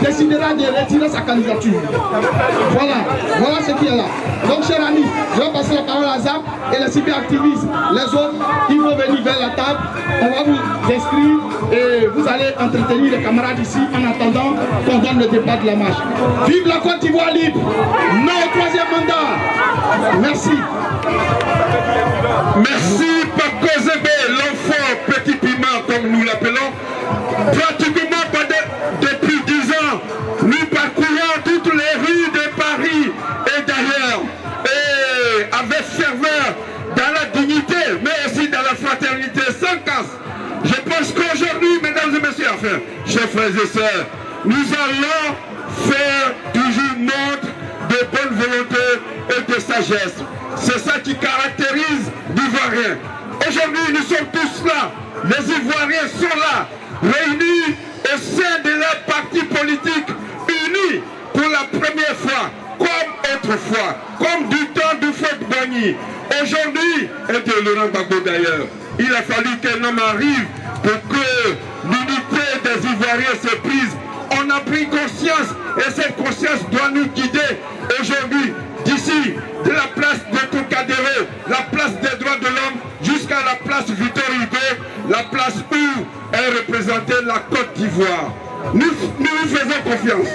décidera de retirer sa candidature. Voilà ce qui est là. Donc, chers amis, je vais passer la parole à Zap et les cyberactivistes. Les autres, ils vont venir vers la table. On va vous inscrire et vous allez entretenir les camarades ici en attendant qu'on donne le départ de la marche. Vive la Côte d'Ivoire libre! Non au troisième mandat! Merci. Merci Paco Zébé, l'enfant petit piment comme nous l'appelons. Pratiquement depuis 10 ans, nous parcourons toutes les rues de Paris et d'ailleurs, et avec ferveur, dans la dignité, mais aussi dans la fraternité sans casse. Je pense qu'aujourd'hui, mesdames et messieurs, enfin, chers frères et sœurs, nous allons faire toujours montre de bonne volonté et de sagesse. C'est ça qui caractérise l'Ivoirien. Aujourd'hui, nous sommes tous là. Les Ivoiriens sont là, réunis au sein de leur parti politique, unis pour la première fois, comme autrefois, comme du temps de Faute-Bagny. Aujourd'hui, et de Laurent Gbagbo d'ailleurs, il a fallu qu'un homme arrive pour que l'unité des Ivoiriens se prise. On a pris conscience et cette conscience doit nous guider aujourd'hui, d'ici, de la place de Trocadéro, la place des droits de l'homme, jusqu'à la place Victor Hugo, la place où est représentée la Côte d'Ivoire. Nous faisons confiance.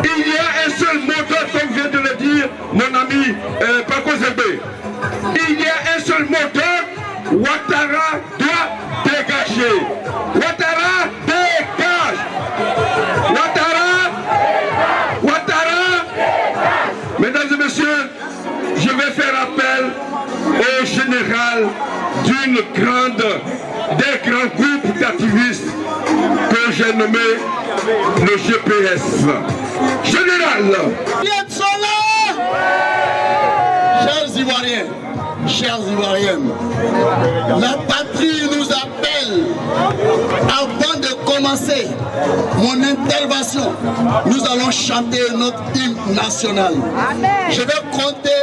Il y a un seul moteur, comme vient de le dire mon ami Paco Zébé. Il y a un seul moteur, Ouattara doit dégager. Ouattara dégage. Ouattara. Mesdames et messieurs, je vais faire appel au général des grands groupes d'activistes que j'ai nommé le GPS. Général. Chers Ivoiriens, chers Ivoiriennes, la patrie nous appelle. Avant de commencer mon intervention, nous allons chanter notre hymne national. Je vais compter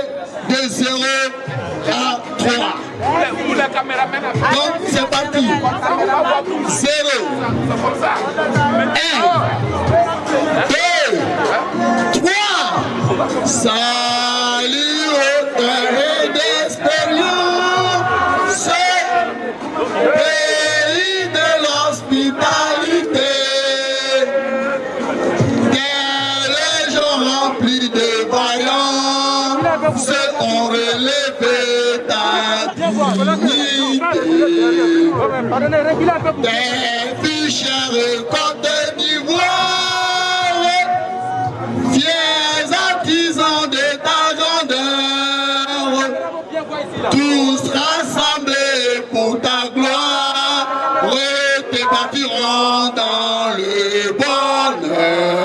de 0 à 3. Donc c'est parti. 0, 1, 2, 3. Salut au terrain d'expérience, pays de l'hospitalité, des gens remplis de vaillants, se ont relevé ta dignité. Des fichiers Côte d'Ivoire, fiers artisans de ta grandeur, tous rassemblés pour ta gloire, repartiront dans le bonheur.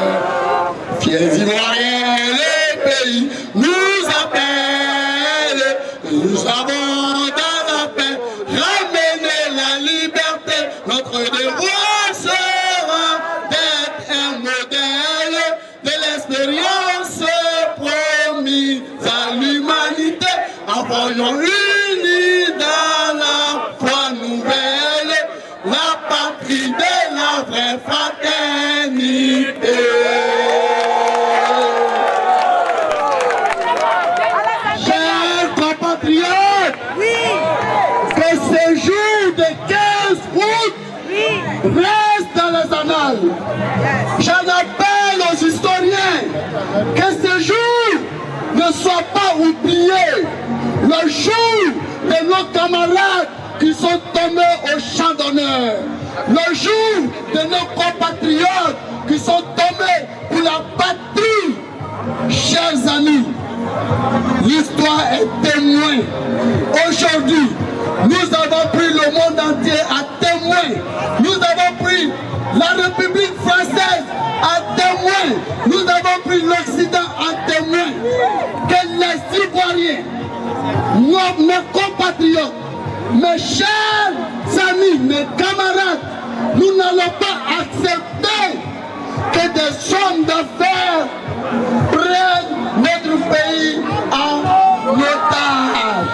Fiers Ivoiriens, le pays nous appelle, nous avons dans la paix ramener la liberté. Notre devoir sera d'être un modèle de l'expérience promise à l'humanité. Envoyons unis dans la foi nouvelle, la patrie de la vraie fraternité. Chers compatriotes, que ce jour de 15 août reste dans les annales. J'en appelle aux historiens que ce jour ne soit pas oublié. Le jour de nos camarades qui sont tombés au champ d'honneur. Le jour de nos compatriotes qui sont tombés pour la patrie. Chers amis, l'histoire est témoin. Aujourd'hui, nous avons pris le monde entier à témoin. Nous avons pris la République française à témoin. Nous avons pris l'Occident à témoin. Que les Ivoiriens, mes compatriotes, mes chers amis, mes camarades, nous n'allons pas accepter que des hommes d'affaires prennent notre pays en otage.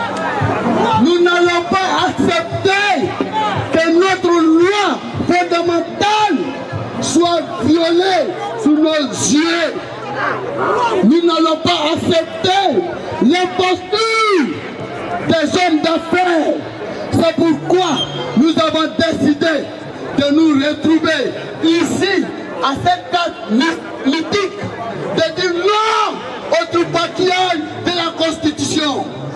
Nous n'allons pas accepter que notre loi fondamentale soit violée sous nos Nous n'allons pas accepter l'imposture des hommes d'affaires. C'est pourquoi nous avons décidé de nous retrouver ici, à cette date mythique, de dire non au tripatouillage de la Constitution.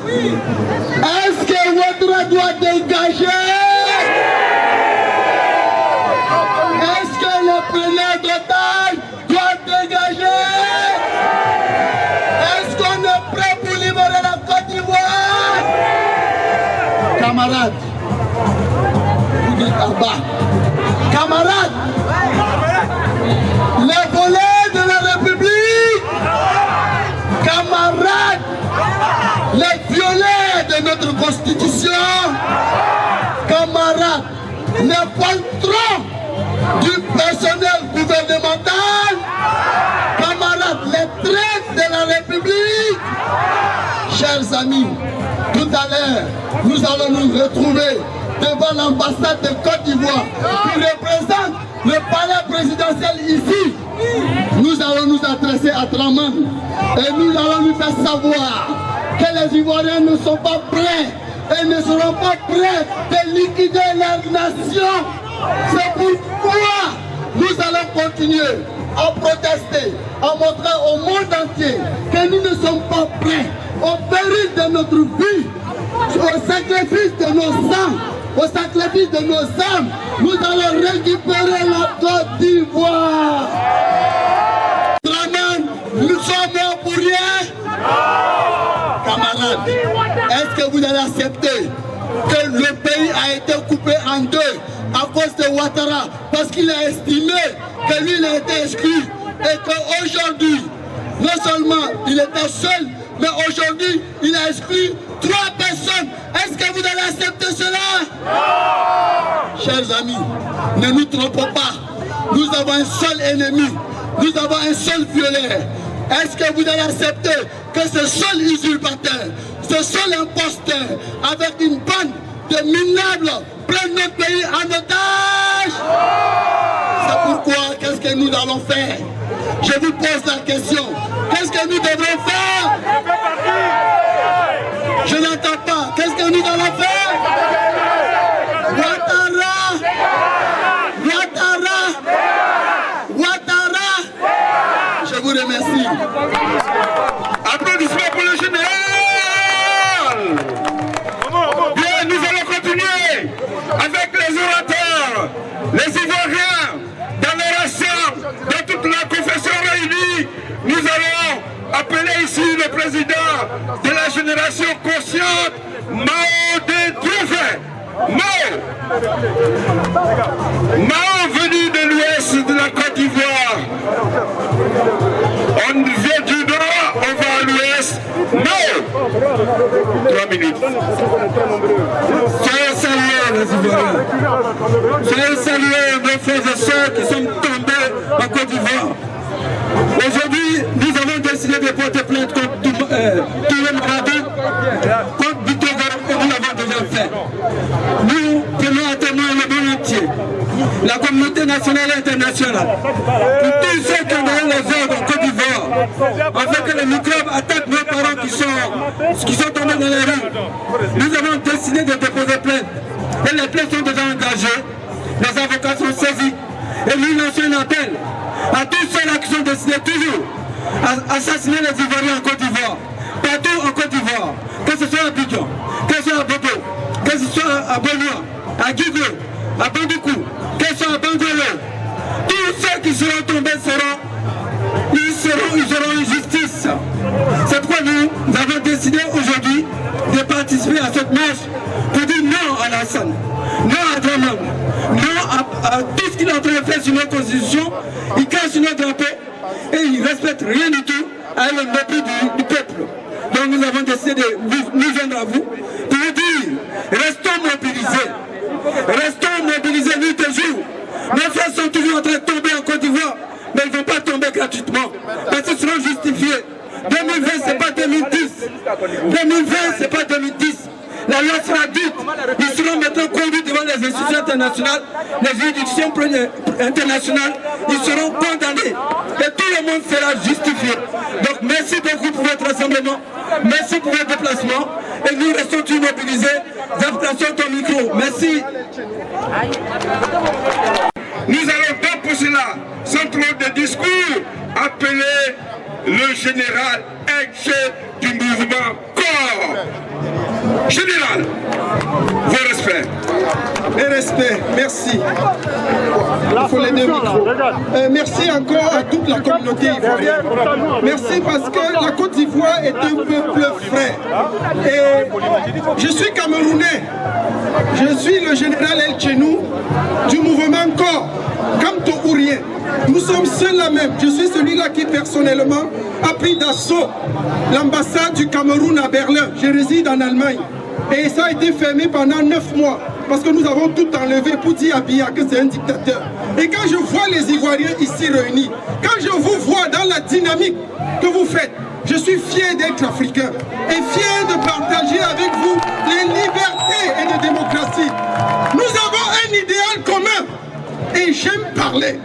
Est-ce que Ouattara doit dégager? Est-ce que le preneur d'otages doit dégager? Est-ce qu'on est prêt pour libérer la Côte d'Ivoire? Camarades, vous dites en bas, camarades, les volets de la République, camarades, les violets de notre Constitution, camarades, les patrons du personnel gouvernemental, camarades, les traites de la République. Chers amis, tout à l'heure, nous allons nous retrouver devant l'ambassade de Côte d'Ivoire qui représente le palais présidentiel ici. Nous allons nous adresser à Draman et nous allons lui faire savoir que les Ivoiriens ne sont pas prêts et ne seront pas prêts de liquider leur nation. C'est pourquoi nous allons continuer à protester, à montrer au monde entier que nous ne sommes pas prêts au péril de notre vie, au sacrifice de nos sangs, au sacrifice de nos âmes. Nous allons récupérer la Côte d'Ivoire. Draman, nous sommes morts pour rien. Camarades, est-ce que vous allez accepter que le pays a été coupé en deux à cause de Ouattara parce qu'il a estimé que lui il a été exclu et qu'aujourd'hui, non seulement il était seul, mais aujourd'hui il a exclu 3 personnes. Est-ce que vous allez accepter cela? Chers amis, ne nous trompons pas. Nous avons un seul ennemi, nous avons un seul violeur. Est-ce que vous allez accepter que ce seul usurpateur, ce seul imposteur, avec une bande de minables, prenne notre pays en otage? C'est pourquoi, qu'est-ce que nous allons faire? Je vous pose la question. Qu'est-ce que nous devrons faire? Je n'entends pas. Qu'est-ce que nous allons faire? Ouattara! Ouattara! Ouattara! Je vous remercie. Applaudissements pour le général. Bien, nous allons continuer avec les orateurs, les Ivoiriens, dans leur ensemble, dans toute la confession réunie. Nous allons appeler ici le président de la génération consciente, Mao Dioufé. Mao venu de l'ouest de la Côte d'Ivoire. On vient du nord, on va à l'ouest. Mao 3 minutes. Soyez salués les Ivoiriens. Soyez salués nos frères et sœurs qui sont tombés en Côte d'Ivoire. Aujourd'hui, nous avons décidé de porter plainte contre Touré Maradou, contre Victor Garo, et nous l'avons déjà fait. Nous prenons à témoin le monde entier, la communauté nationale et internationale, pour tous ceux qui ont donné les ordres en Côte d'Ivoire, afin que les microbes attaquent nos parents qui sont tombés dans les rues. Nous avons décidé de déposer plainte, et les plaintes sont déjà engagées, les avocats sont saisis, et nous lançons un appel à tous ceux-là qui sont décidés toujours à assassiner les Ivoiriens en Côte d'Ivoire, partout en Côte d'Ivoire, que ce soit à Abidjan, que ce soit à Bobo, que ce soit à Benoît, à Guigo, à Bandoukou, que ce soit à Bangolo. Tous ceux qui seront tombés ils auront une justice. C'est pourquoi nous avons décidé aujourd'hui de participer à cette marche pour dire non à Lassane, non à Draman, non à tout ce qu'il est en train de faire sur notre constitution. Il cache notre drapeau et il ne respecte rien du tout à le mépris du peuple. Donc nous avons décidé de nous joindre à vous pour vous dire, restons mobilisés. Restons mobilisés nuit et jour. Nos frères sont toujours en train de tomber en Côte d'Ivoire, mais ils ne vont pas tomber gratuitement. Parce qu'ils seront justifiés. 2020, ce n'est pas 2010. 2020, ce n'est pas 2010. La loi sera dite. Ils seront maintenant conduits devant les institutions internationales, les juridictions internationales. Ils seront condamnés et tout le monde sera justifié. Donc merci beaucoup pour votre rassemblement, merci pour votre déplacement et nous restons tous mobilisés. Attention ton micro, merci. Nous allons donc pour cela, sans trop de discours, appeler le général ex-chef du mouvement corps. Général, vos respects. Mes respects, merci. Il faut les deux micros. Merci encore à toute la communauté ivoirienne. Merci parce que la Côte d'Ivoire est un peuple frère. Et je suis Camerounais. Je suis le général El Chenou du mouvement corps, Kamto Ourien. Nous sommes ceux-là même. Je suis celui-là qui personnellement a pris d'assaut l'ambassade du Cameroun à Berlin. Je réside en Allemagne. Et ça a été fermé pendant 9 mois. Parce que nous avons tout enlevé pour dire à Biya que c'est un dictateur. Et quand je vois les Ivoiriens ici réunis, quand je vous vois dans la dynamique que vous faites, je suis fier d'être africain et fier de partager avec vous les libertés et la démocratie. Nous avons un idéal commun et j'aime parler.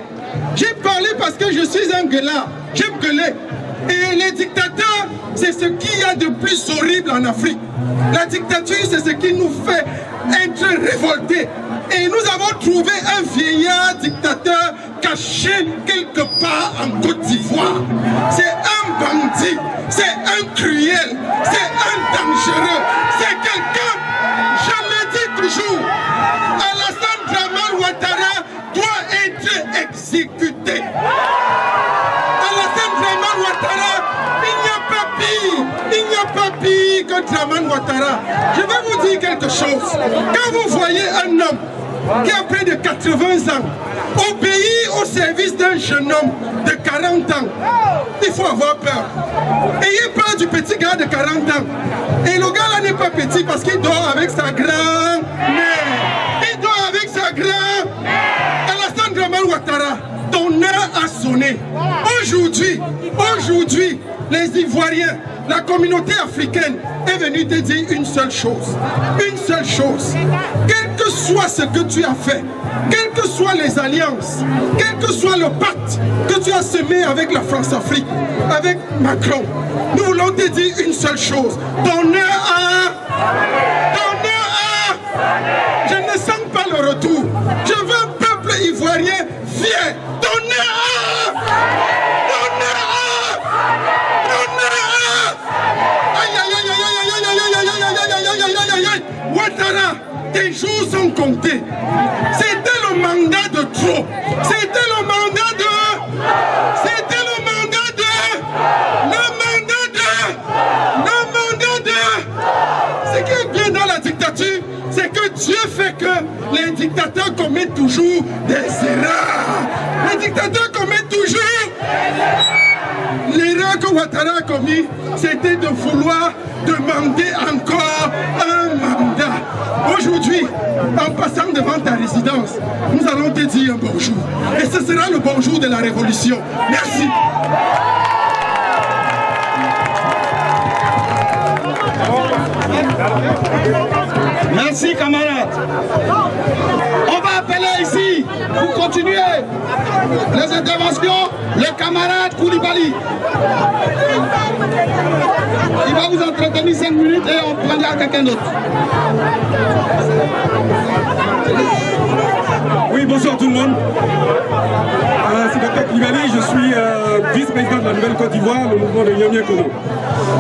J'aime parler parce que je suis un gueulard. J'aime gueuler. Et les dictateurs, c'est ce qu'il y a de plus horrible en Afrique. La dictature, c'est ce qui nous fait être révoltés. Et nous avons trouvé un vieillard dictateur caché quelque part en Côte d'Ivoire. C'est un bandit, c'est un cruel, c'est un dangereux, c'est quelqu'un, je le dis toujours, Alassane Dramane Ouattara doit être exécuté. Alassane Dramane Ouattara, il n'y a pas pire que Dramane Ouattara. Je vais vous dire quelque chose. Quand vous voyez un homme qui a près de 80 ans, obéit au service d'un jeune homme de 40 ans, il faut avoir peur. Ayez peur du petit gars de 40 ans. Et le gars là n'est pas petit parce qu'il dort avec sa grand-mère. Il dort avec sa grand-mère. Alassane Dramane Ouattara, ton heure a sonné. Aujourd'hui, les Ivoiriens, la communauté africaine est venue te dire une seule chose. Une seule chose. Quel que soit ce que tu as fait, quelles que soient les alliances, quel que soit le pacte que tu as semé avec la France-Afrique, avec Macron, nous voulons te dire une seule chose. Ton heure a... Je ne sens pas le retour. Je veux un peuple ivoirien fier. Ton heure a... Ouattara, tes jours sont comptés. C'était le mandat de trop. C'était le mandat de... Ce qui est bien dans la dictature, c'est que Dieu fait que les dictateurs commettent toujours des erreurs. Les dictateurs commettent toujours... L'erreur que Ouattara a commis, c'était de vouloir demander encore un mandat. Aujourd'hui, en passant devant ta résidence, nous allons te dire un bonjour. Et ce sera le bonjour de la révolution. Merci. Merci camarades. On va appeler ici, pour continuer les interventions, le camarade Koulibaly. Il va vous entretenir 5 minutes et on prendra quelqu'un d'autre. Oui, bonsoir tout le monde. C'est Dr Koulibaly, je suis vice-président de la Nouvelle-Côte d'Ivoire, le mouvement de Yomie Kono.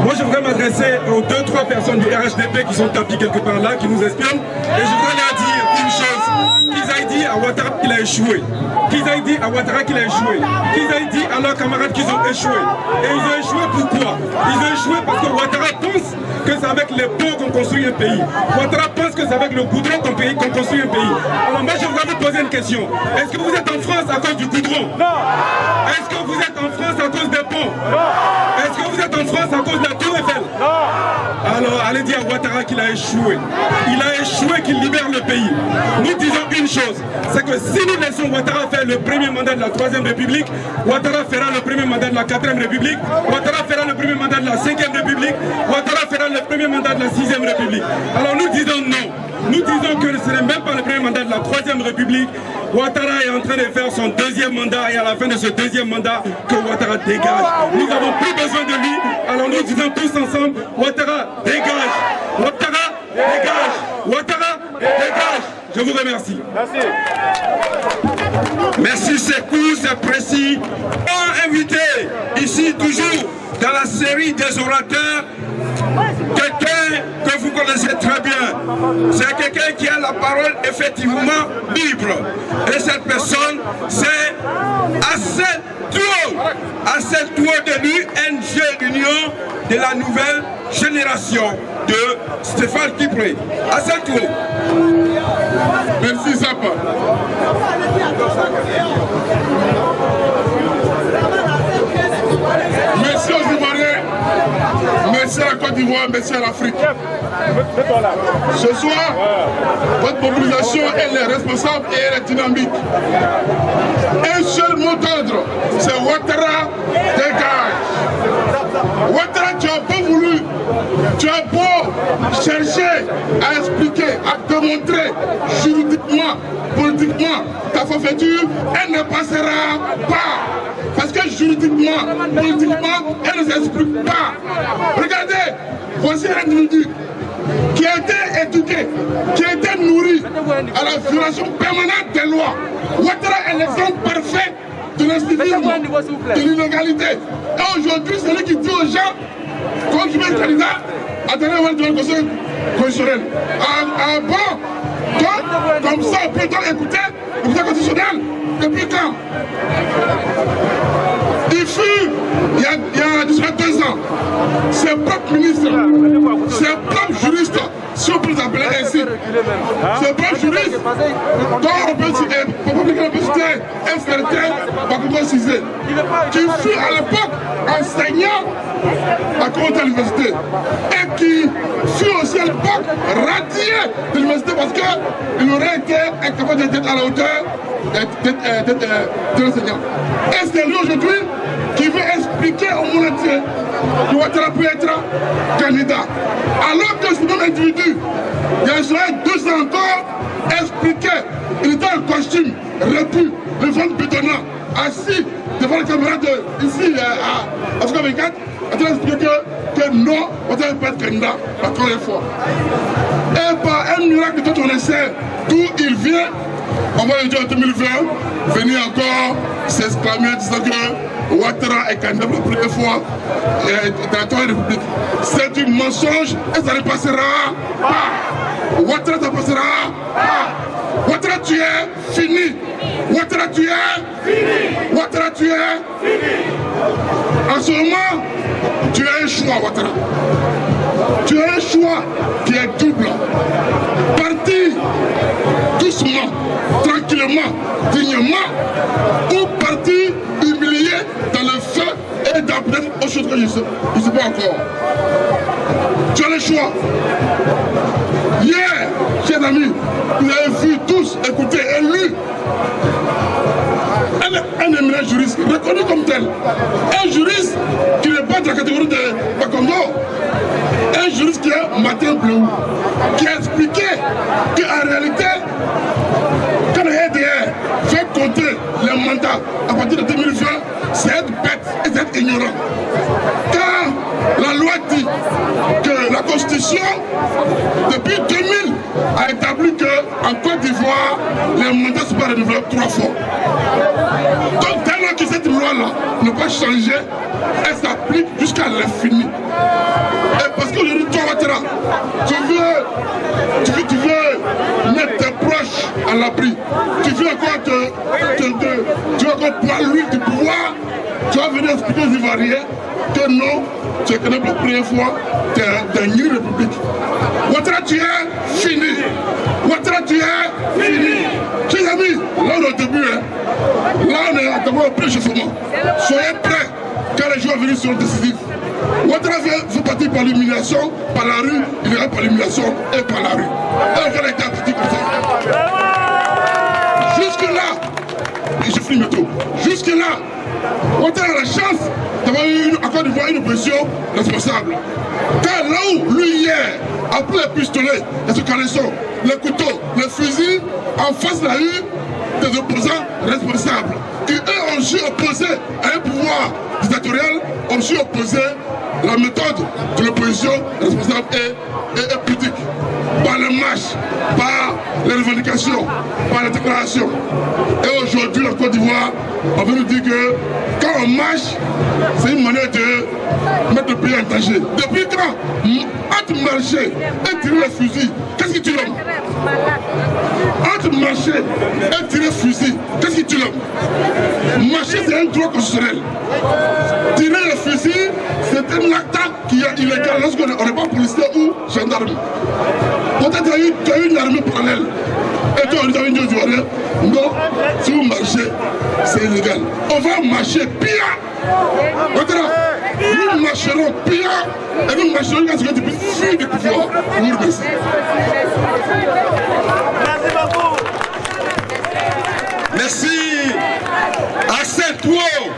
Moi, je voudrais m'adresser aux 2-3 personnes du RHDP qui sont tapis quelque part là, qui nous espionnent, et je voudrais leur dire une chose, qu'ils aillent dire à Ouattara qu'il a échoué, qu'ils aillent dire à Ouattara qu'il a échoué, qu'ils aillent dire à leurs camarades qu'ils ont échoué. Et ils ont échoué pourquoi? Ils ont échoué parce que Ouattara pense que c'est avec les ponts qu'on construit un pays. Ouattara pense que c'est avec le goudron qu'on construit un pays. Alors moi, je voudrais vous poser une question. Est-ce que vous êtes en France à cause du goudron? Non. Est-ce que vous êtes en France à cause des ponts? Non. Est-ce que vous êtes en France à cause de la Tour Eiffel? Non. Alors, allez dire à Ouattara qu'il a échoué. Il a échoué, qu'il libère le pays. Nous disons une chose, c'est que si nous laissons Ouattara faire le premier mandat de la 3e République, Ouattara fera le premier mandat de la 4e République, Ouattara fera le premier mandat de la 5e République, Ouattara fera le premier mandat de la 6e République. Alors nous disons non. Nous ce n'est même pas le premier mandat de la Troisième République. Ouattara est en train de faire son deuxième mandat et à la fin de ce deuxième mandat, que Ouattara dégage. Nous n'avons plus besoin de lui, alors nous disons tous ensemble, Ouattara dégage, Ouattara dégage, Ouattara dégage. Je vous remercie. Merci. Merci, c'est court, c'est précis. Un invité ici, toujours dans la série des orateurs, quelqu'un que vous connaissez très bien. C'est quelqu'un qui a la parole effectivement libre. Et cette personne, c'est Assel Touo de l'UNG, l'Union de la Nouvelle Génération de Stéphane Kipré. Assel Touo. Merci Zapa. Merci aux Ivoiriens, merci à la Côte d'Ivoire, merci à l'Afrique. Ce soir, votre mobilisation, elle est responsable et elle est dynamique. Un seul mot d'ordre, c'est Ouattara dégage. Ouattara, tu as beau voulu, tu as beau chercher à expliquer, à démontrer juridiquement, politiquement, ta forfaiture, elle ne passera pas. Parce que juridiquement, politiquement, elle ne s'explique pas. Regardez, voici un individu qui a été éduqué, qui a été nourri à la violation permanente des lois. Ouattara est l'exemple parfait de l'institution, de l'illégalité. Et aujourd'hui, c'est lui qui dit aux gens, quand tu es candidat, attendez voir le conseil constitutionnel. Ah bon, comme ça, on peut donc écouter le conseil constitutionnel. Depuis quand? Il fut, il y a 2 ans, ses propres ministres, ses propres juristes, si on peut les appeler ainsi, ses propres juristes, dont on peut citer un certain Bakoukou Cissé, qui fut à l'époque enseignant à Côte à l'université et qui fut aussi à l'époque radié de l'université parce qu'il aurait été incapable d'être à la hauteur de l'enseignant. Et c'est lui aujourd'hui qui veut expliquer au monde entier que Ouattara peut être candidat. Alors que ce même individu, il y a 2 ans encore, expliquait, il était en costume, repu, le ventre bétonnant, assis devant la caméra ici à Africa 24, en train d'expliquer que non, Ouattara peut être candidat la première fois. Et par un miracle dont on essaie d'où il vient, on va le dire en 2020, venir encore s'exclamer en disant que Ouattara est candidat pour la première fois dans la Troisième République. C'est un mensonge et ça ne passera pas. Ouattara, ça ne passera pas. Ouattara, tu es fini. Ouattara, tu es fini. Ouattara, tu es fini. En ce moment, tu as un choix, Ouattara. Tu as un choix qui est double. Partir doucement, tranquillement, dignement, ou partir humilié dans le feu et dans peut-être autre chose que je ne sais pas encore. Tu as le choix. Hier, chers amis, vous avez vu tous, écouté et lu un éminent juriste reconnu comme tel. Un juriste qui n'est pas de la catégorie de Bakongo. Un juriste qui est Martin Bleu, qui a expliqué qu'en réalité, quand le RDR fait compter les mandats à partir de 2020, c'est être bête et c'est être ignorant. Car la loi dit que la Constitution, depuis 2000, a établi qu'en Côte d'Ivoire, les mandats ne sont pas renouvelables 3 fois. Donc, tellement que cette loi-là ne peut pas changer, elle s'applique jusqu'à l'infini. Et parce qu'aujourd'hui, toi, Ouattara, tu veux mettre tes proches à l'abri. Tu veux encore prendre l'huile du pouvoir. Tu vas venir expliquer aux Ivoiriens que non, tu es candidat pour la première fois d'un Nil République. Ouattara, tu es fini. Ouattara, tu es fini. Chers amis, là on est au début. Là on est d'abord au pré-échauffement. Soyez prêts quand les jours à venir seront décisifs. Ouattara veut partir par l'humiliation, par la rue, il ira par l'humiliation et par la rue. Alors qu'elle a été appliquée comme ça. Jusque-là, et je finis bientôt, jusque-là, Ouattara a la chance d'avoir eu à Côte d'Ivoire une opposition responsable. Car là où lui hier, après les pistolets, les caleçons, les couteaux, les fusils, en face de la rue, des opposants responsables, qui eux ont su opposer à un pouvoir dictatorial, ont su opposer la méthode de l'opposition responsable et politique. Par les marches, par les revendications, par les déclarations. Et aujourd'hui, la Côte d'Ivoire, on veut nous dire que quand on marche, c'est une manière de mettre le pays en danger. Depuis quand, entre marcher et tirer le fusil, qu'est-ce qui tue l'homme? Entre marcher et tirer le fusil, qu'est-ce qui tue l'homme? Marcher, c'est un droit constitutionnel. Tirer le fusil, c'est un acte qui est illégal lorsqu'on n'est pas policier ou gendarme. Peut-être tu as eu une armée parallèle. Et toi, on a une Ivoirienne. Non, si vous marchez, c'est illégal. On va marcher pire. Nous marcherons pire. Et nous marcherons jusqu'à ce que tu puisses fuir du pouvoir. Vous remercie. Merci à Saint-Ouen.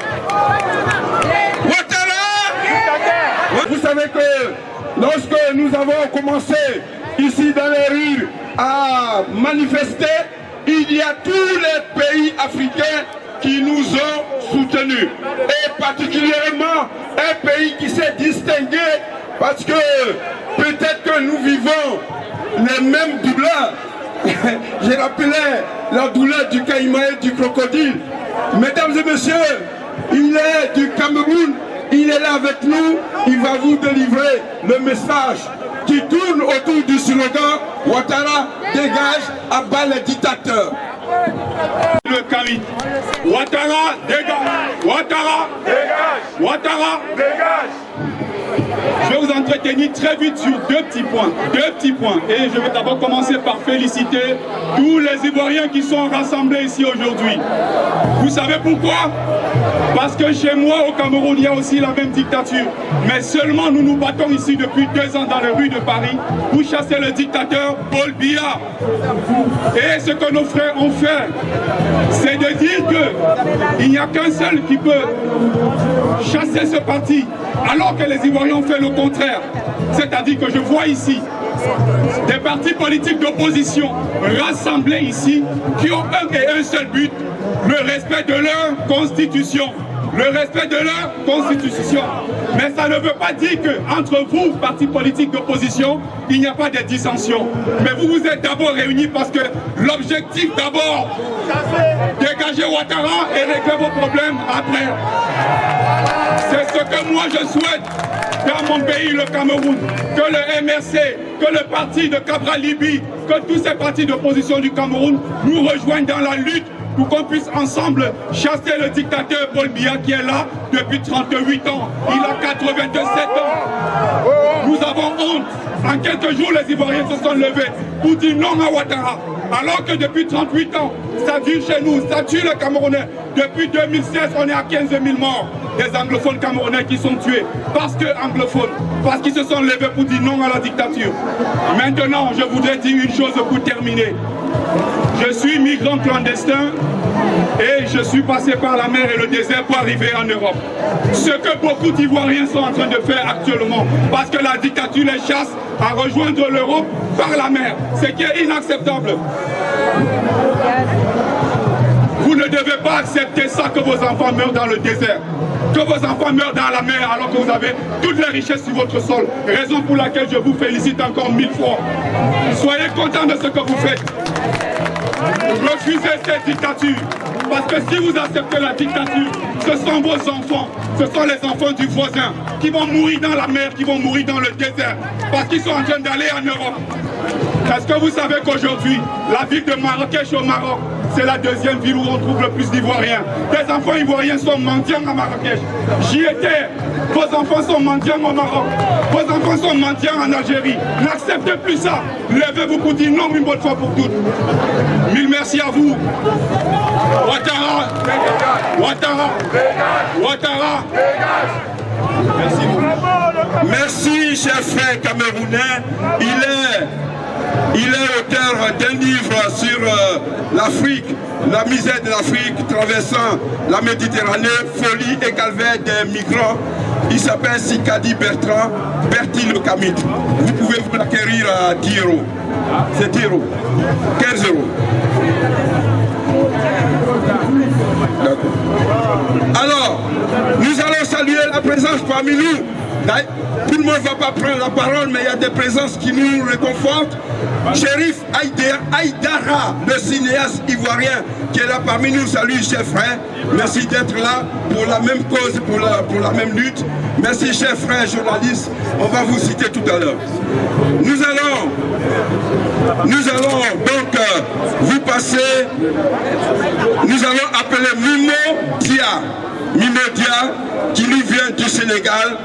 Vous savez que lorsque nous avons commencé ici dans les rues à manifester, il y a tous les pays africains qui nous ont soutenus. Et particulièrement un pays qui s'est distingué parce que peut-être que nous vivons les mêmes douleurs. Je rappelais la douleur du caïman et du crocodile. Mesdames et messieurs, il est du Cameroun, il est là avec nous, il va vous délivrer le message qui tourne autour du slogan « Ouattara dégage, abat les dictateurs ». Le Cari. Ouattara dégage. Ouattara dégage. Ouattara dégage. Je vais vous entretenir très vite sur deux petits points. Et je vais d'abord commencer par féliciter tous les Ivoiriens qui sont rassemblés ici aujourd'hui. Vous savez pourquoi? Parce que chez moi au Cameroun, il y a aussi la même dictature. Mais seulement nous nous battons ici depuis 2 ans dans les rues de Paris pour chasser le dictateur Paul Biya. Et ce que nos frères ont fait, c'est de dire qu'il n'y a qu'un seul qui peut chasser ce parti, alors que les Ivoiriens ont fait le contraire. C'est-à-dire que je vois ici des partis politiques d'opposition rassemblés ici qui ont un seul but, le respect de leur constitution. Le respect de leur constitution. Mais ça ne veut pas dire qu'entre vous, partis politiques d'opposition, il n'y a pas de dissension. Mais vous vous êtes d'abord réunis parce que l'objectif d'abord, dégager Ouattara et régler vos problèmes après. C'est ce que moi je souhaite dans mon pays, le Cameroun, que le MRC, que le parti de Cabral Libye, que tous ces partis d'opposition du Cameroun nous rejoignent dans la lutte pour qu'on puisse ensemble chasser le dictateur Paul Biya qui est là depuis 38 ans. Il a 87 ans. Nous avons honte. En quelques jours, les Ivoiriens se sont levés pour dire non à Ouattara. Alors que depuis 38 ans, ça dure chez nous, ça tue les Camerounais. Depuis 2016, on est à 15 000 morts. Des anglophones camerounais qui sont tués. Parce que anglophones, parce qu'ils se sont levés pour dire non à la dictature. Maintenant, je voudrais dire une chose pour terminer. Je suis migrant clandestin et je suis passé par la mer et le désert pour arriver en Europe. Ce que beaucoup d'Ivoiriens sont en train de faire actuellement, parce que la dictature les chasse à rejoindre l'Europe par la mer, ce qui est inacceptable. Vous ne devez pas accepter ça, que vos enfants meurent dans le désert, que vos enfants meurent dans la mer alors que vous avez toutes les richesses sur votre sol. Raison pour laquelle je vous félicite encore 1000 fois. Soyez contents de ce que vous faites. Refusez cette dictature. Parce que si vous acceptez la dictature, ce sont vos enfants, ce sont les enfants du voisin qui vont mourir dans la mer, qui vont mourir dans le désert, parce qu'ils sont en train d'aller en Europe. Est-ce que vous savez qu'aujourd'hui, la ville de Marrakech au Maroc, c'est la deuxième ville où on trouve le plus d'Ivoiriens. Les enfants ivoiriens sont mendiants à Marrakech. J'y étais. Vos enfants sont mendiants au Maroc. Vos enfants sont mendiants en Algérie. N'acceptez plus ça. Levez-vous pour dire non une bonne fois pour toutes. Mille merci à vous. Ouattara. Ouattara. Ouattara. Merci. Merci, chers frères camerounais. Il est Il est auteur d'un livre sur l'Afrique, la misère de l'Afrique traversant la Méditerranée, folie et calvaire des migrants. Il s'appelle Sikadi Bertrand, Bertie le Camit. Vous pouvez vous l'acquérir à 10 euros. C'est 10 euros. 15 euros. Alors, nous allons saluer la présence parmi nous. Tout le monde ne va pas prendre la parole, mais il y a des présences qui nous réconfortent. Chérif Aïdara, le cinéaste ivoirien qui est là parmi nous, salut chers frères. Merci d'être là pour la même cause, pour la même lutte. Merci chers frères journalistes, on va vous citer tout à l'heure. Nous allons donc vous passer, nous allons appeler Mimo Dia, qui nous vient du Sénégal,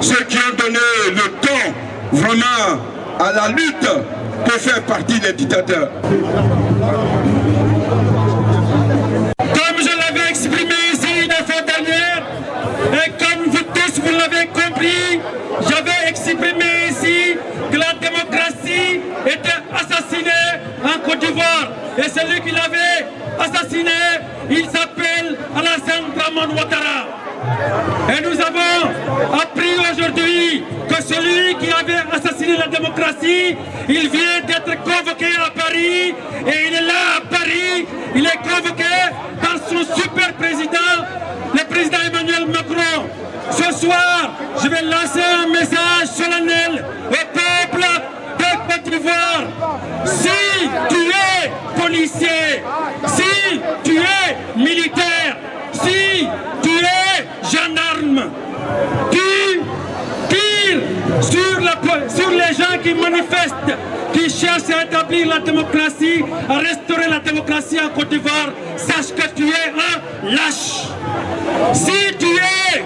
ceux qui ont donné le temps vraiment à la lutte pour faire partie des dictateurs. Comme je l'avais exprimé ici la fois dernière, et comme vous tous vous l'avez compris, j'avais exprimé ici que la démocratie était assassinée en Côte d'Ivoire. Et celui qui l'avait assassiné, il s'appelle Alassane Dramane Ouattara. Et nous avons appris aujourd'hui que celui qui avait assassiné la démocratie, il vient d'être convoqué à Paris, et il est là à Paris, il est convoqué par son super président, le président Emmanuel Macron. Ce soir, je vais lancer un message solennel au peuple de Côte d'Ivoire. Si tu es policier, si tu es militaire, si tu es gendarme, tu tires sur les gens qui manifestent, qui cherchent à établir la démocratie, à restaurer la démocratie en Côte d'Ivoire, sache que tu es un lâche. Si tu es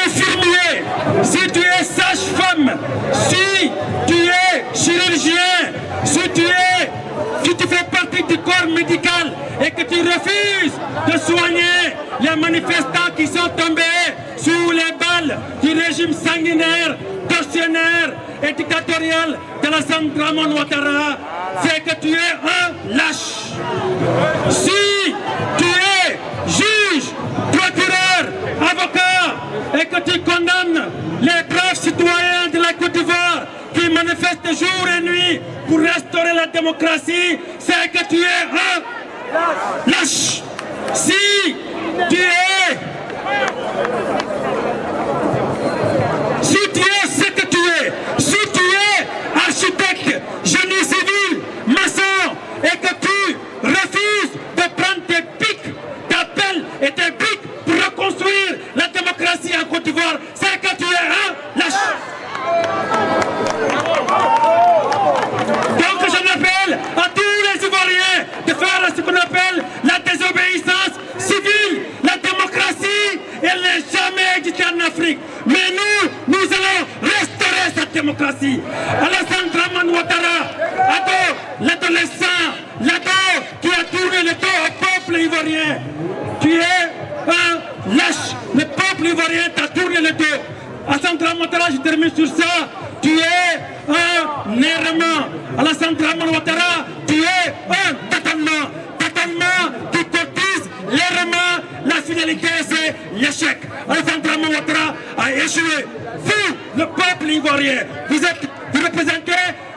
infirmier, si tu es sage-femme, si tu es chirurgien, si tu fais partie du corps médical et que tu refuses de soigner les manifestants qui sont tombés sous les balles du régime sanguinaire, tortionnaire et dictatorial de Alassane Dramane Ouattara, c'est que tu es un lâche. Si tu es juge, procureur, avocat et que tu condamnes les braves citoyens de la Côte d'Ivoire qui manifestent jour et nuit pour restaurer la démocratie, c'est que tu es un lâche. Si tu es ce que tu es, si tu es architecte, génie civil, maçon, et que tu refuses de prendre tes pics, ta pelle et tes briques pour reconstruire la démocratie en Côte d'Ivoire, c'est que tu es un lâche. Donc je appelle à tous les Ivoiriens de faire ce qu'on appelle la désobéissance civile. La démocratie, elle n'est jamais existée en Afrique. Mais nous allons restaurer cette démocratie. Alassane Dramane Ouattara, l'ado qui a tourné le dos au peuple ivoirien. Tu es un lâche. Le peuple ivoirien t'a tourné le dos. Alassane Dramane Ouattara, je termine sur ça. Tu es un errement. Alassane Dramane Ouattara, tu es un tâtonnement. Tâtonnement qui cotise l'errement. La finalité, c'est l'échec. Alassane Dramane Ouattara a échoué. Vous, le peuple ivoirien, vous représentez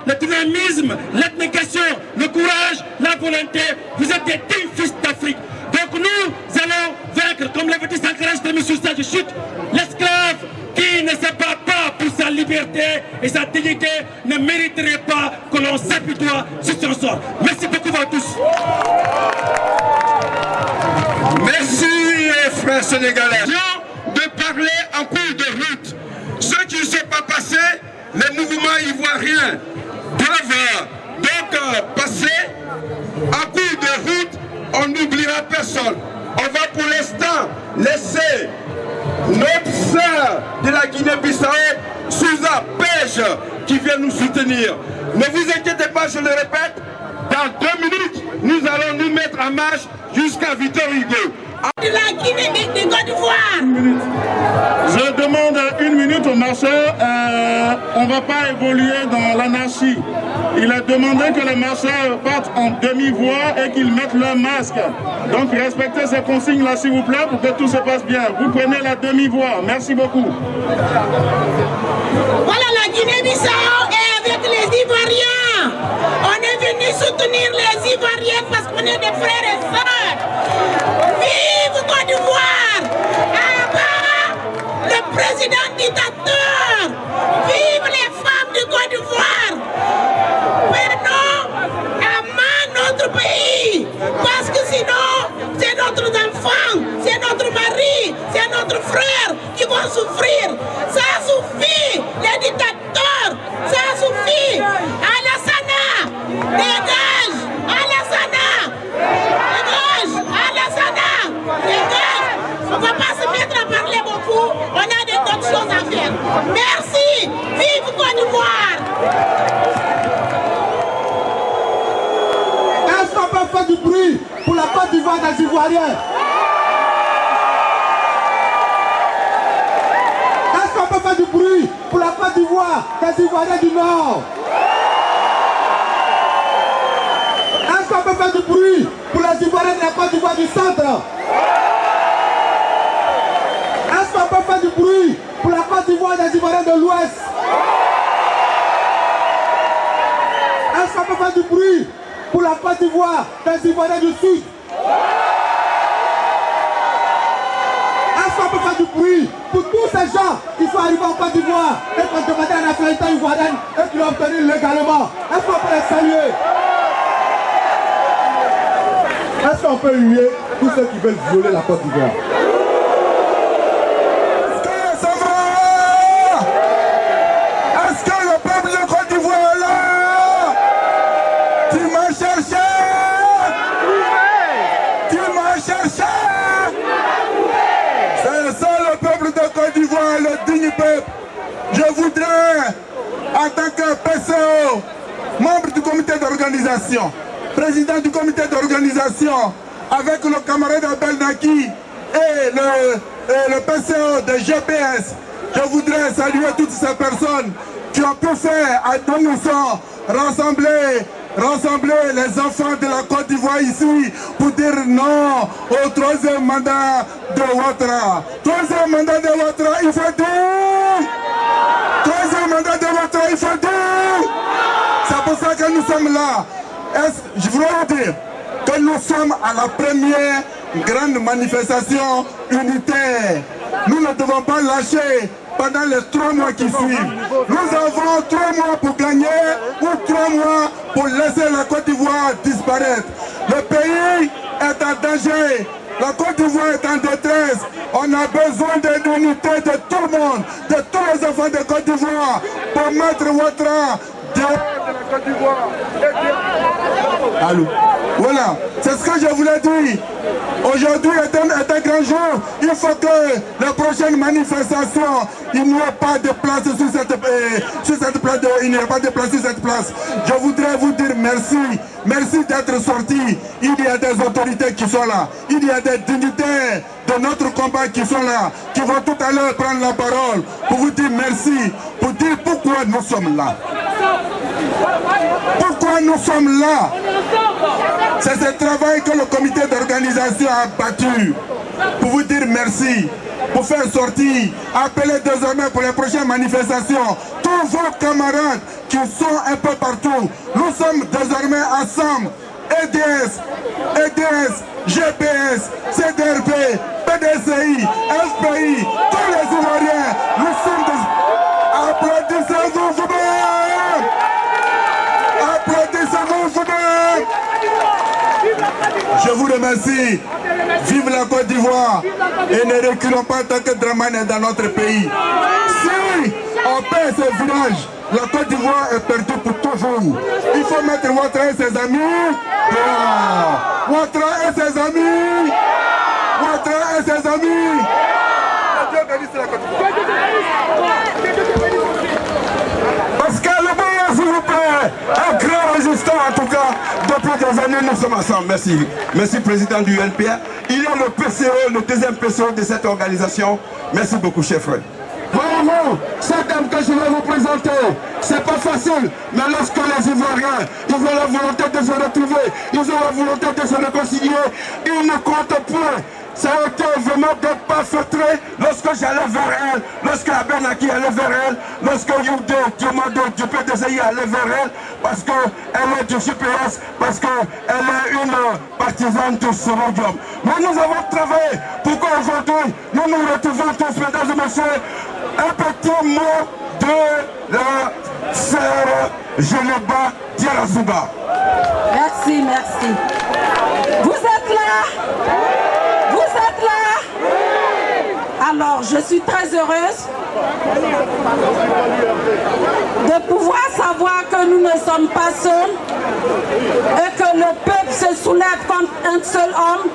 le dynamisme, l'abnégation, le courage, la volonté. Vous êtes des dignes fils d'Afrique. Donc nous allons vaincre, comme l'avait dit Sankara, je termine sur ça, je chute. L'esclave qui ne se bat pas pour sa liberté et sa dignité ne mériterait pas que l'on s'apitoie sur son sort. Merci beaucoup à tous. Merci frères sénégalais. De parler en cours de route. Ce qui ne s'est pas passé, les mouvements ivoiriens doivent donc passer en cours de route. On n'oubliera personne. On va pour l'instant laisser notre sœur de la Guinée-Bissau, Sousa Pêche, qui vient nous soutenir. Ne vous inquiétez pas, je le répète, dans 2 minutes, nous allons nous mettre en marche jusqu'à Victor Hugo. De la Guinée, de Côte d'Ivoire. Je demande 1 minute aux marcheurs. On ne va pas évoluer dans l'anarchie. Il a demandé que les marcheurs partent en demi-voie et qu'ils mettent leur masque. Donc respectez ces consignes-là, s'il vous plaît, pour que tout se passe bien. Vous prenez la demi-voie. Merci beaucoup. Voilà la Guinée-Bissau et avec les Ivoiriens. On est venu soutenir les Ivoiriens parce qu'on est des frères et sœurs. Vive Côte d'Ivoire! Le président dictateur! Vive les femmes de Côte d'Ivoire! Prenons à main notre pays! Parce que sinon, c'est notre enfant, c'est notre mari, c'est notre frère qui vont souffrir. Ça suffit, les dictateurs! Ça suffit! Alassana! Dégage! Alassana! Dégage! Alassana! Dégage! On ne va pas se mettre à parler beaucoup, on a d'autres choses à faire. Merci! Vive Côte d'Ivoire! Est-ce qu'on peut faire du bruit pour la Côte d'Ivoire des Ivoiriens? Est-ce qu'on peut faire du bruit pour la Côte d'Ivoire des Ivoiriens du Nord? Est-ce qu'on peut faire du bruit pour les Ivoiriens de la Côte d'Ivoire du Centre? Est-ce qu'on peut faire du bruit pour la Côte d'Ivoire des Ivoiriens de l'Ouest? Est-ce qu'on peut faire du bruit pour la Côte d'Ivoire des Ivoiriens du Sud? Est-ce qu'on peut faire du bruit pour tous ces gens qui sont arrivés en Côte d'Ivoire et qui ont demandé la nationalité ivoirienne et qui l'ont obtenue légalement? Est-ce qu'on peut les saluer? Est-ce qu'on peut huer tous ceux qui veulent violer la Côte d'Ivoire? Est-ce que le peuple de Côte d'Ivoire est là? Tu m'as cherché? Tu m'as cherché? C'est ça le peuple de Côte d'Ivoire, le digne peuple. Je voudrais, en tant que PCO, membre du comité d'organisation, président du comité d'organisation, avec le camarade Abel Naki et le PCO de GPS, je voudrais saluer toutes ces personnes qui ont pu faire à l'unisson rassembler les enfants de la Côte d'Ivoire ici pour dire non au troisième mandat de Ouattara. Troisième mandat de Ouattara, il faut dire. Troisième mandat de Ouattara, il faut dire. C'est pour ça que nous sommes là. Je voudrais vous dire que nous sommes à la première grande manifestation unitaire. Nous ne devons pas lâcher pendant les 3 mois qui suivent. Nous avons 3 mois pour gagner ou 3 mois pour laisser la Côte d'Ivoire disparaître. Le pays est en danger. La Côte d'Ivoire est en détresse. On a besoin de l'unité de tout le monde, de tous les enfants de Côte d'Ivoire pour mettre Ouattara de la Côte d'Ivoire. Allô. Voilà, c'est ce que je voulais dire. Aujourd'hui est un grand jour. Il faut que les prochaines manifestations, il n'y a pas de place sur cette place. Il n'y a pas de place sur cette place. Je voudrais vous dire merci. Merci d'être sortis. Il y a des autorités qui sont là. Il y a des dignitaires de notre combat qui sont là, qui vont tout à l'heure prendre la parole pour vous dire merci, pour dire pourquoi nous sommes là. Pourquoi nous sommes là? C'est ce travail que le comité d'organisation a battu pour vous dire merci, pour faire sortir, appeler désormais pour les prochaines manifestations tous vos camarades qui sont un peu partout. Nous sommes désormais ensemble, EDS, GPS, CDRP, PDCI, FPI, tous les Ivoiriens. Nous sommes des... Applaudissez-vous vous-même! Applaudissez-vous vous-même! Je vous remercie. Vive la Côte d'Ivoire. Et ne reculons pas tant que Dramane est dans notre pays. Si on perd ce village, la Côte d'Ivoire est perdue pour toujours. Il faut mettre Ouattara et ses amis. Ouattara et ses amis. Ouattara et ses amis. Parce que le pays, s'il vous plaît, un grand résistant en tout cas. Depuis des années, nous sommes ensemble. Merci. Merci, président du UNPA. Il est le PCO, le deuxième PCO de cette organisation. Merci beaucoup, chers frères. Bravo, cette dame que je vais vous présenter, c'est pas facile, mais lorsque les Ivoiriens, ils ont la volonté de se retrouver, ils ont la volonté de se réconcilier, ils ne comptent point. Ça a été vraiment d'être pas feutré lorsque j'allais vers elle, lorsque Abenaki allait vers elle, lorsque Youdé, Diomado, du PDCI allait vers elle, parce qu'elle est du GPS, parce qu'elle est une partisane du Sorodium. Mais nous avons travaillé pour qu'aujourd'hui, nous nous retrouvons tous, mesdames et messieurs, un petit mot de la sœur Geneba Diarasuba. Merci, merci. Vous êtes là? Vous êtes là? Alors, je suis très heureuse de pouvoir savoir que nous ne sommes pas seuls et que le peuple se soulève contre un seul homme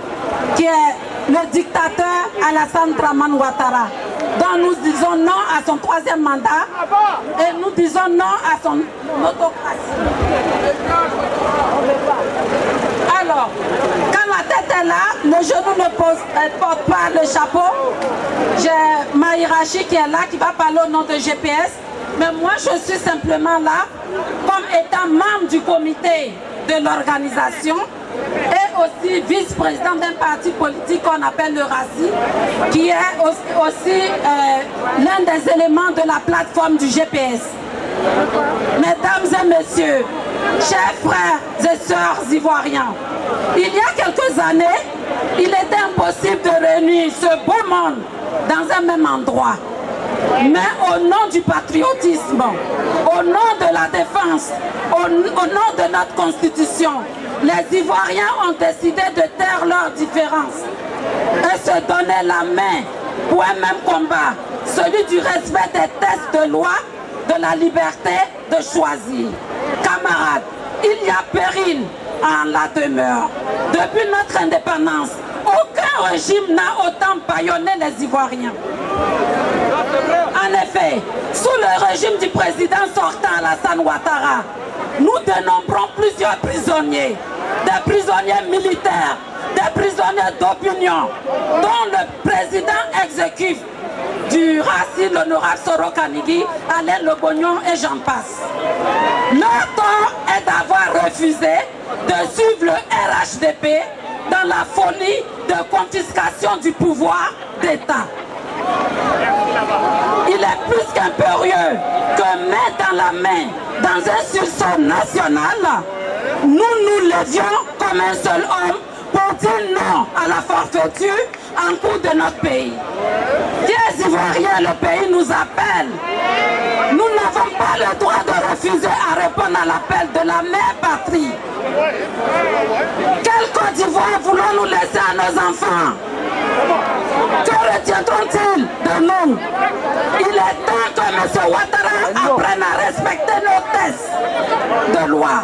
qui est le dictateur Alassane Dramane Ouattara. Donc nous disons non à son troisième mandat et nous disons non à son autocratie. Alors, quand la tête est là, le genou ne porte pas le chapeau. J'ai ma hiérarchie qui est là, qui va parler au nom de GPS. Mais moi, je suis simplement là comme étant membre du comité de l'organisation et aussi vice-président d'un parti politique qu'on appelle le RACI, qui est aussi l'un des éléments de la plateforme du GPS. Mesdames et messieurs, chers frères et sœurs ivoiriens, il y a quelques années, il était impossible de réunir ce beau monde dans un même endroit. Mais au nom du patriotisme, au nom de la défense, au nom de notre constitution, les Ivoiriens ont décidé de taire leurs différences et se donner la main pour un même combat, celui du respect des textes de loi, de la liberté de choisir. Camarades, il y a péril en la demeure. Depuis notre indépendance, aucun régime n'a autant bâillonné les Ivoiriens. En effet, sous le régime du président sortant Alassane Ouattara, nous dénombrons plusieurs prisonniers, des prisonniers militaires, des prisonniers d'opinion, dont le président exécutif du RACI, l'honorable Soro Kanigui, Alain Le Bognon et j'en passe. Leur tort est d'avoir refusé de suivre le RHDP dans la folie de confiscation du pouvoir d'État. Il est plus qu'impérieux que main dans la main, dans un sursaut national, nous nous levions comme un seul homme pour dire non à la forfaiture en cours de notre pays. Fiers Ivoiriens, le pays nous appelle. Nous n'avons pas le droit de refuser à répondre à l'appel de la mère patrie. Quelle Côte d'Ivoire voulons-nous laisser à nos enfants? Que retiendront-ils de nous? Il est temps que M. Ouattara apprenne à respecter nos textes de loi.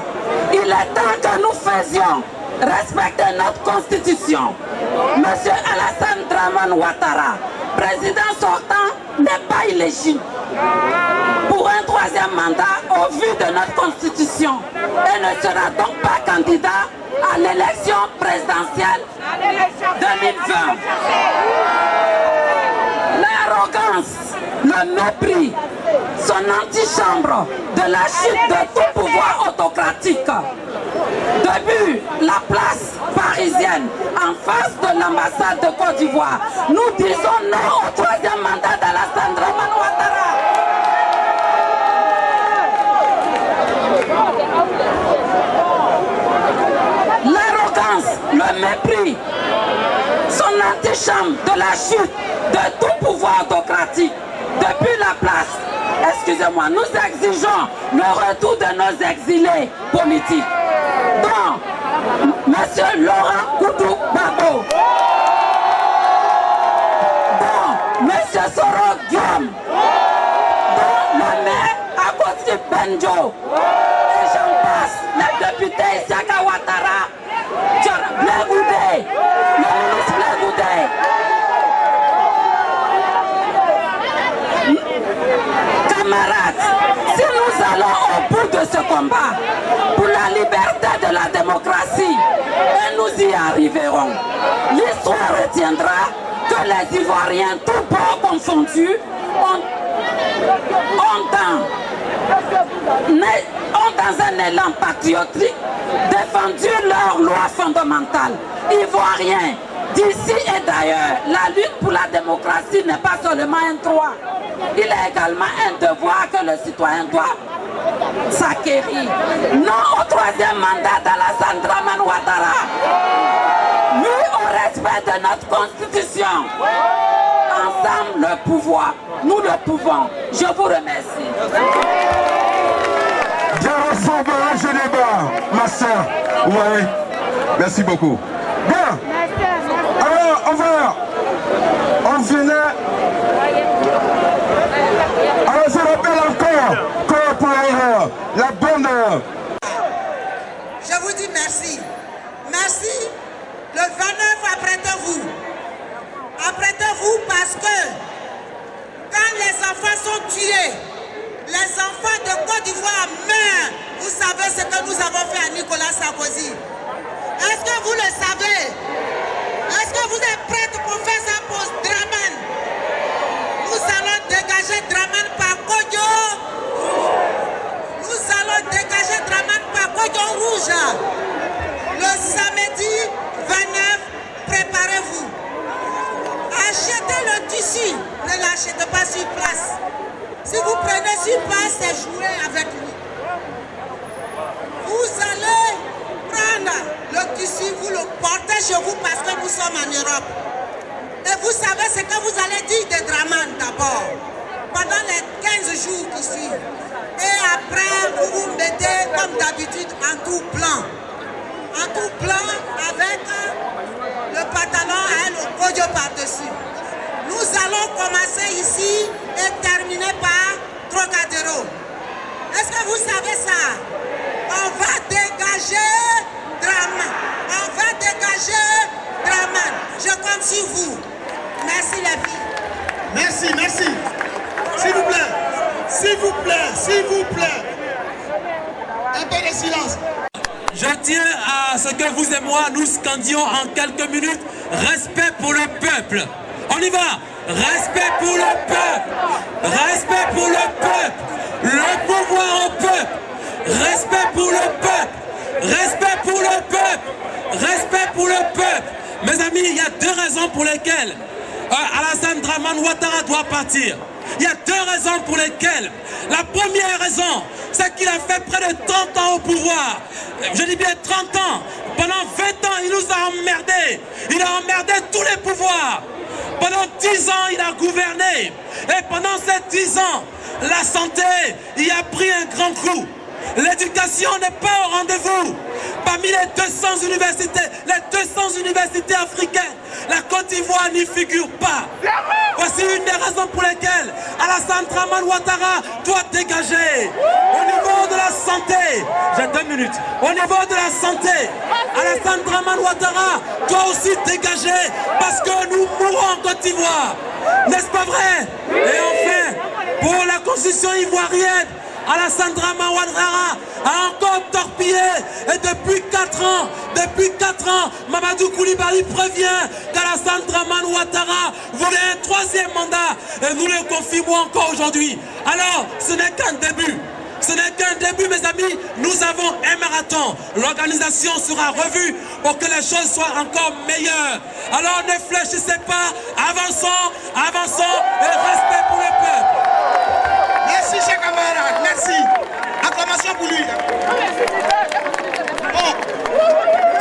Il est temps que nous faisions respecter notre constitution. M. Alassane Dramane Ouattara, président sortant, n'est pas illégitime pour un troisième mandat au vu de notre constitution et ne sera donc pas candidat à l'élection présidentielle 2020. L'arrogance, le mépris, son antichambre de la chute de tout pouvoir autocratique. Depuis la place parisienne, en face de l'ambassade de Côte d'Ivoire, nous disons non au troisième mandat d'Alassane Dramane Ouattara. L'arrogance, le mépris, son antichambre de la chute de tout pouvoir autocratique depuis la place. Excusez-moi, nous exigeons le retour de nos exilés politiques, dont M. Laurent Koudou Babo, dont M. Soro Guillaume, dont le maire Akossi Benjo, et j'en passe, le député Isiaka Ouattara, Blé Goudé, le ministre Blé Goudé. Camarades, si nous allons au bout de ce combat pour la liberté de la démocratie, y arriveront. L'histoire retiendra que les Ivoiriens, tous bords confondus, ont dans un élan patriotique défendu leurs lois fondamentales. Ivoiriens, d'ici et d'ailleurs, la lutte pour la démocratie n'est pas seulement un droit. Il est également un devoir que le citoyen doit s'acquérir. Non au troisième mandat d'Alassane Dramane Ouattara. Oui au respect de notre constitution. Ensemble, le pouvoir, nous le pouvons. Je vous remercie. Je débat, ma soeur. Ouais. Merci beaucoup. Bien. Alors, on venait. Alors, je rappelle encore pour la bonne heure. Je vous dis merci. Merci. Le 29, apprêtez-vous. Apprêtez-vous parce que quand les enfants sont tués, les enfants de Côte d'Ivoire meurent. Vous savez ce que nous avons fait à Nicolas Sarkozy. Est-ce que vous le savez? Est-ce que vous êtes prêts pour faire ça pour Dramane? Nous allons dégager Dramane par Kodjo. Nous allons dégager Dramane par Kodjo rouge. Le samedi 29, préparez-vous. Achetez le tissu. Ne l'achetez pas sur place. Si vous prenez sur place, c'est jouer avec lui. Vous allez prendre le tissu, vous le portez chez vous parce que nous sommes en Europe. Et vous savez ce que vous allez dire de Dramane d'abord, pendant les 15 jours qui suivent. Et après, vous vous mettez comme d'habitude en tout blanc. En tout blanc avec le pantalon à le Kodjo par-dessus. Nous allons commencer ici et terminer par Trocadéro. Est-ce que vous savez ça? On va dégager Dramane. On va dégager Dramane. Je compte sur vous. Merci les filles. Merci, merci. S'il vous plaît. S'il vous plaît. S'il vous plaît. Un peu de silence. Je tiens à ce que vous et moi, nous scandions en quelques minutes respect pour le peuple. On y va. Respect pour le peuple. Respect pour le peuple. Le pouvoir au peuple. Respect pour le peuple. Respect pour le peuple. Respect pour le peuple. Mes amis, il y a deux raisons pour lesquelles Alassane Dramane Ouattara doit partir. Il y a deux raisons pour lesquelles. La première raison, c'est qu'il a fait près de 30 ans au pouvoir. Je dis bien 30 ans. Pendant 20 ans, il nous a emmerdés. Il a emmerdé tous les pouvoirs. Pendant 10 ans, il a gouverné. Et pendant ces 10 ans, la santé, il a pris un grand coup. L'éducation n'est pas au rendez-vous. Parmi les 200 universités africaines, la Côte d'Ivoire n'y figure pas. Voici une des raisons pour lesquelles Alassane Dramane Ouattara doit dégager. Au niveau de la santé, j'ai 2 minutes. Au niveau de la santé, Alassane Dramane Ouattara doit aussi dégager parce que nous mourrons en Côte d'Ivoire. N'est-ce pas vrai? Et enfin, pour la constitution ivoirienne, Alassane Dramane Ouattara a encore torpillé et depuis 4 ans, Mamadou Koulibaly prévient qu'Alassane Dramane Ouattara voulait un 3e mandat et nous le confirmons encore aujourd'hui. Alors, ce n'est qu'un début. Ce n'est qu'un début, mes amis. Nous avons un marathon. L'organisation sera revue pour que les choses soient encore meilleures. Alors, ne fléchissez pas. Avançons, avançons et respect pour le peuple. Merci, chers camarades, merci. Acclamation pour lui. Bon,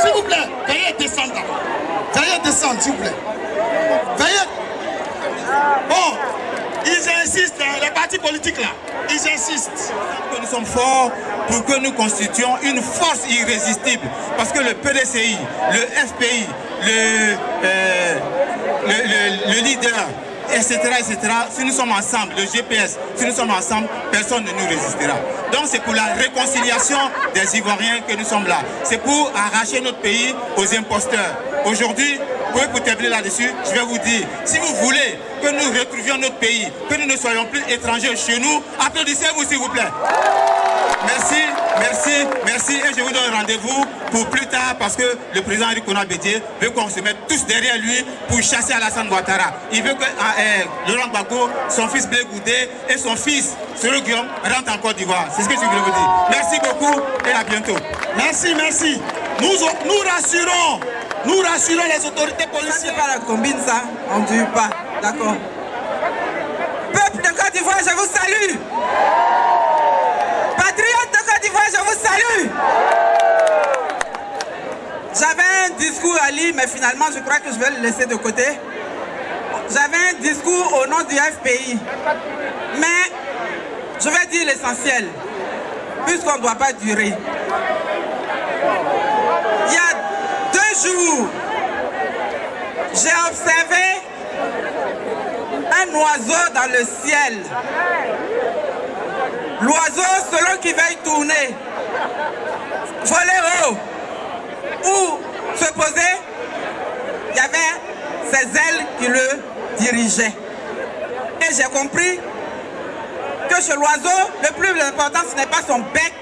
s'il vous plaît, veuillez descendre. Veuillez descendre, s'il vous plaît. Veuillez. Bon, ils insistent, les partis politiques là, ils insistent que nous sommes forts pour que nous constituions une force irrésistible. Parce que le PDCI, le FPI, le leader, etc., si nous sommes ensemble, le GPS, si nous sommes ensemble, personne ne nous résistera. Donc c'est pour la réconciliation des Ivoiriens que nous sommes là. C'est pour arracher notre pays aux imposteurs. Aujourd'hui, pour terminer là-dessus, je vais vous dire, si vous voulez que nous retrouvions notre pays, que nous ne soyons plus étrangers chez nous, applaudissez-vous s'il vous plaît. Merci, merci, merci et je vous donne rendez-vous pour plus tard, parce que le président Henri Konan Bédié veut qu'on se mette tous derrière lui pour chasser Alassane Ouattara. Il veut que Laurent Gbagbo, son fils Blé Goudé et son fils Soro Guillaume rentrent en Côte d'Ivoire. C'est ce que je voulais vous dire. Merci beaucoup et à bientôt. Merci, merci. Nous rassurons les autorités policières. Pas la combine, ça, on ne tue pas. D'accord. Peuple de Côte d'Ivoire, je vous salue. Patriotes de Côte d'Ivoire, je vous salue. J'avais un discours à lire, mais finalement, je crois que je vais le laisser de côté. J'avais un discours au nom du FPI. Mais je vais dire l'essentiel, puisqu'on ne doit pas durer. Il y a 2 jours, j'ai observé un oiseau dans le ciel. L'oiseau, selon qu'il veuille tourner, voler haut ou se poser, il y avait ses ailes qui le dirigeaient. Et j'ai compris que chez l'oiseau, le plus important, ce n'est pas son bec,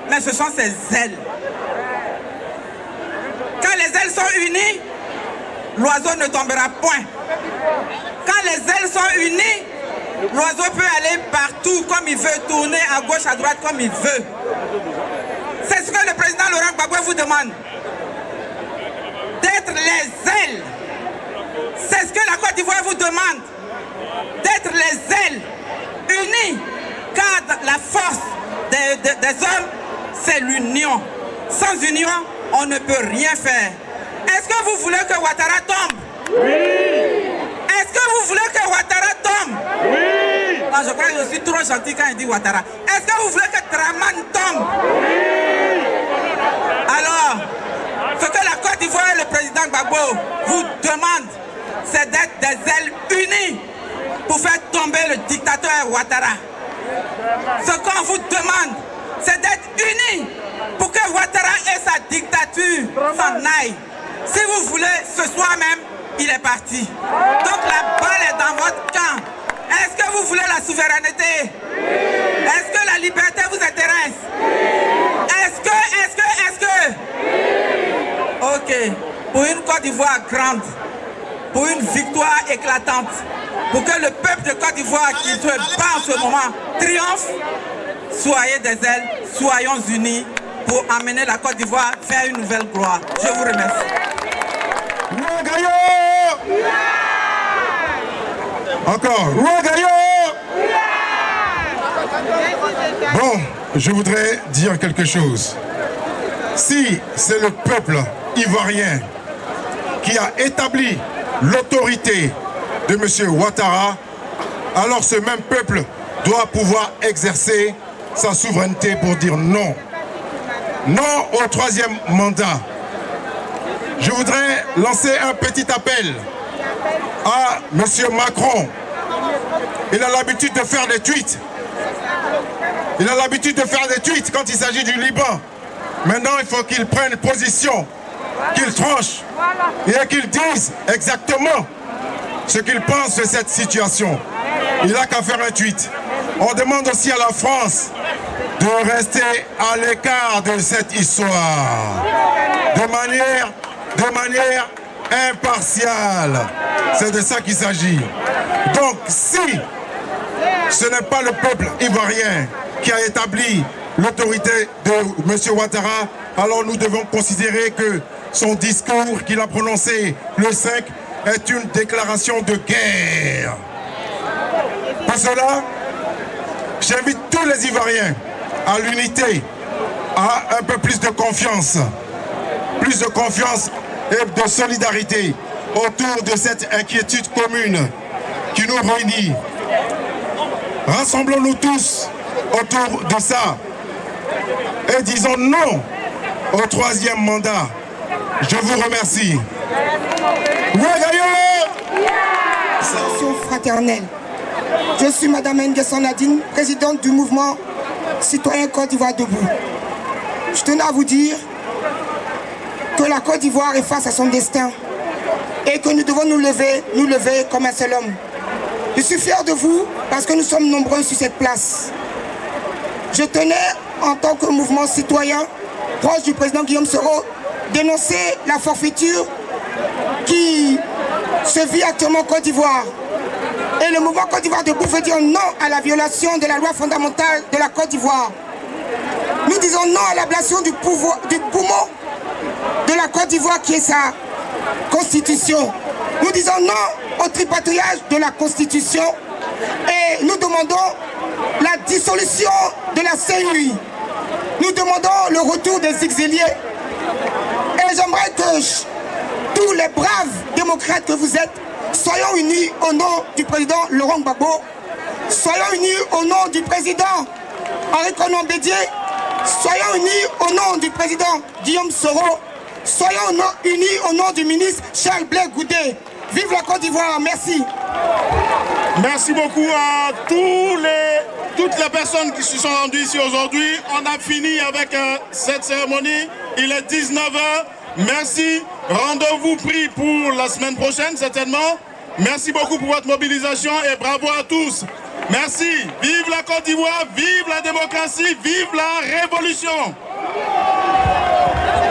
mais ce sont ses ailes. Quand les ailes sont unies, l'oiseau ne tombera point. Quand les ailes sont unies, l'oiseau peut aller partout comme il veut, tourner à gauche, à droite comme il veut. C'est ce que le président Laurent Gbagbo vous demande. D'être les ailes. C'est ce que la Côte d'Ivoire vous demande. D'être les ailes unies. Car la force des hommes, c'est l'union. Sans union, on ne peut rien faire. Est-ce que vous voulez que Ouattara tombe? Oui. Est-ce que vous voulez que Ouattara tombe? Oui. Non, je crois que je suis trop gentil quand il dit Ouattara. Est-ce que vous voulez que Dramane tombe? Oui. Alors, ce que la Côte d'Ivoire et le président Gbagbo vous demandent, c'est d'être des ailes unies pour faire tomber le dictateur Ouattara. Ce qu'on vous demande, c'est d'être unis pour que Ouattara et sa dictature s'en aillent. Si vous voulez, ce soir même, il est parti. Donc la balle est dans votre camp. Est-ce que vous voulez la souveraineté? Est-ce que la liberté vous intéresse? Est-ce que... Ok, pour une Côte d'Ivoire grande, pour une victoire éclatante, pour que le peuple de Côte d'Ivoire qui se bat en ce moment triomphe, soyez des ailes, soyons unis pour amener la Côte d'Ivoire vers une nouvelle gloire. Je vous remercie. Encore. Bon, je voudrais dire quelque chose. Si c'est le peuple ivoirien qui a établi l'autorité de M. Ouattara, alors ce même peuple doit pouvoir exercer sa souveraineté pour dire non. Non au 3e mandat. Je voudrais lancer un petit appel à M. Macron. Il a l'habitude de faire des tweets. Il a l'habitude de faire des tweets quand il s'agit du Liban. Maintenant, il faut qu'il prenne position, qu'il tranche et qu'il dise exactement ce qu'il pense de cette situation. Il n'a qu'à faire un tweet. On demande aussi à la France de rester à l'écart de cette histoire, de manière impartiale. C'est de ça qu'il s'agit. Donc, si ce n'est pas le peuple ivoirien qui a établi l'autorité de M. Ouattara, alors nous devons considérer que son discours qu'il a prononcé le 5 est une déclaration de guerre. Pour cela, j'invite tous les Ivoiriens à l'unité, à un peu plus de confiance et de solidarité autour de cette inquiétude commune qui nous réunit. Rassemblons-nous tous autour de ça et disons non au 3e mandat. Je vous remercie. Association fraternelle. Je suis Madame Nguessan Nadine, présidente du mouvement citoyen Côte d'Ivoire debout. Je tenais à vous dire que la Côte d'Ivoire est face à son destin et que nous devons nous lever comme un seul homme. Je suis fier de vous parce que nous sommes nombreux sur cette place. Je tenais, en tant que mouvement citoyen, proche du président Guillaume Soro, dénoncer la forfaiture qui se vit actuellement en Côte d'Ivoire. Et le mouvement Côte d'Ivoire debout veut dire non à la violation de la loi fondamentale de la Côte d'Ivoire. Nous disons non à l'ablation du poumon de la Côte d'Ivoire qui est sa constitution. Nous disons non au tripatouillage de la constitution et nous demandons la dissolution de la CEI. Nous demandons le retour des exiliés. Et j'aimerais que tous les braves démocrates que vous êtes, soyons unis au nom du président Laurent Gbagbo, soyons unis au nom du président Henri Konan Bédié, soyons unis au nom du président Guillaume Soro, soyons unis au nom du ministre Charles Blé Goudé. Vive la Côte d'Ivoire, merci. Merci beaucoup à toutes les personnes qui se sont rendues ici aujourd'hui. On a fini avec cette cérémonie. Il est 19h. Merci. Rendez-vous pris pour la semaine prochaine, certainement. Merci beaucoup pour votre mobilisation et bravo à tous. Merci. Vive la Côte d'Ivoire, vive la démocratie, vive la révolution.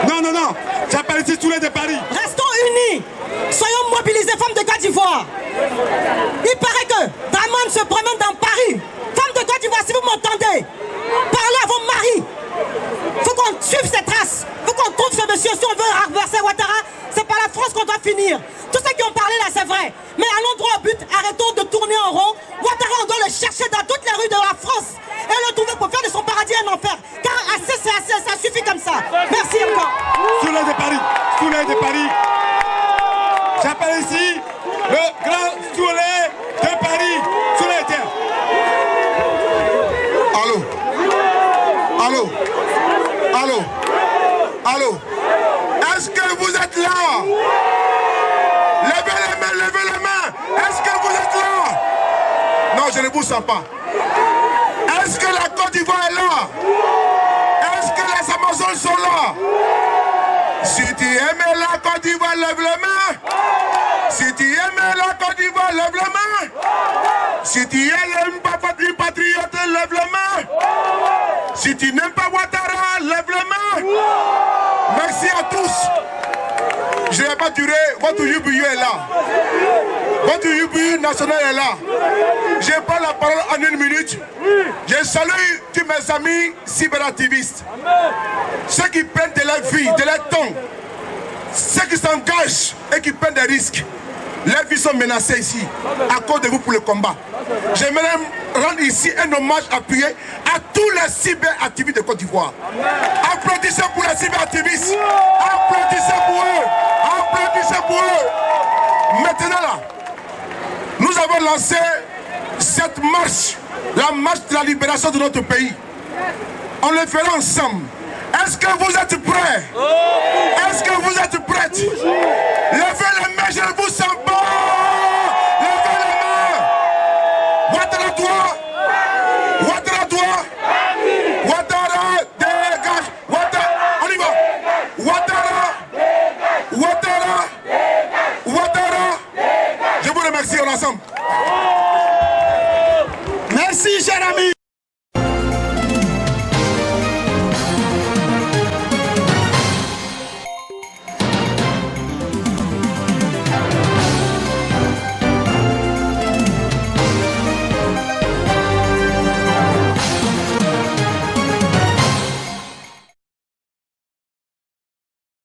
Non, non, non. J'appelle ici tous les de Paris. Restons unis. Soyons mobilisés, femmes de Côte d'Ivoire. Il paraît que Draman se promène dans Paris. Femmes de Côte d'Ivoire, si vous m'entendez, parlez à vos maris. Il faut qu'on suive ces traces. Il faut qu'on trouve ce monsieur. Si on veut renverser Ouattara, c'est par la France qu'on doit finir. Tous ceux qui ont parlé là, c'est vrai. Mais allons droit au but. Arrêtons de tourner en rond. Ouattara, on doit le chercher dans toutes les rues de la France et le trouver pour faire de son paradis un enfer. Car assez, c'est assez, ça suffit comme ça. Merci encore. Soulève de Paris. Soulève de Paris. J'appelle ici le grand Soulève de Paris. Soulève, tiens. Allô? Allô? Allô? Allô? Est-ce que vous êtes là? Levez les mains, levez les mains. Est-ce que vous êtes là? Non, je ne vous sens pas. Est-ce que la Côte d'Ivoire est là? Est-ce que les Amazones sont là? Si tu aimes la Côte d'Ivoire, lève les mains. Si tu aimes la Côte d'Ivoire, lève les mains. Si tu aimes pas une patriote, lève les mains. Si tu n'aimes pas Ouattara, lève les mains. Merci à tous. Je ne vais pas durer. Votre UBU est là. Votre UBU national est là. Je prends la parole en 1 minute. Je salue tous mes amis cyberactivistes. Ceux qui prennent de leur vie, de leur temps. Ceux qui s'engagent et qui prennent des risques. Leurs vies sont menacées ici, à cause de vous pour le combat. J'aimerais rendre ici un hommage appuyé à tous les cyberactivistes de Côte d'Ivoire. Applaudissez pour les cyberactivistes. Applaudissez pour eux. Applaudissez pour eux. Maintenant là, nous avons lancé cette marche, la marche de la libération de notre pays. On le fera ensemble. Est-ce que vous êtes prêts? Est-ce que vous êtes prêtes? Levez les mains, je ne vous sens pas. Levez les mains. Ouattara, toi. Ouattara, toi. Ouattara, dégage. Ouattara, on y va. Ouattara. Ouattara. Ouattara. Je vous remercie, on est ensemble. Merci, cher ami.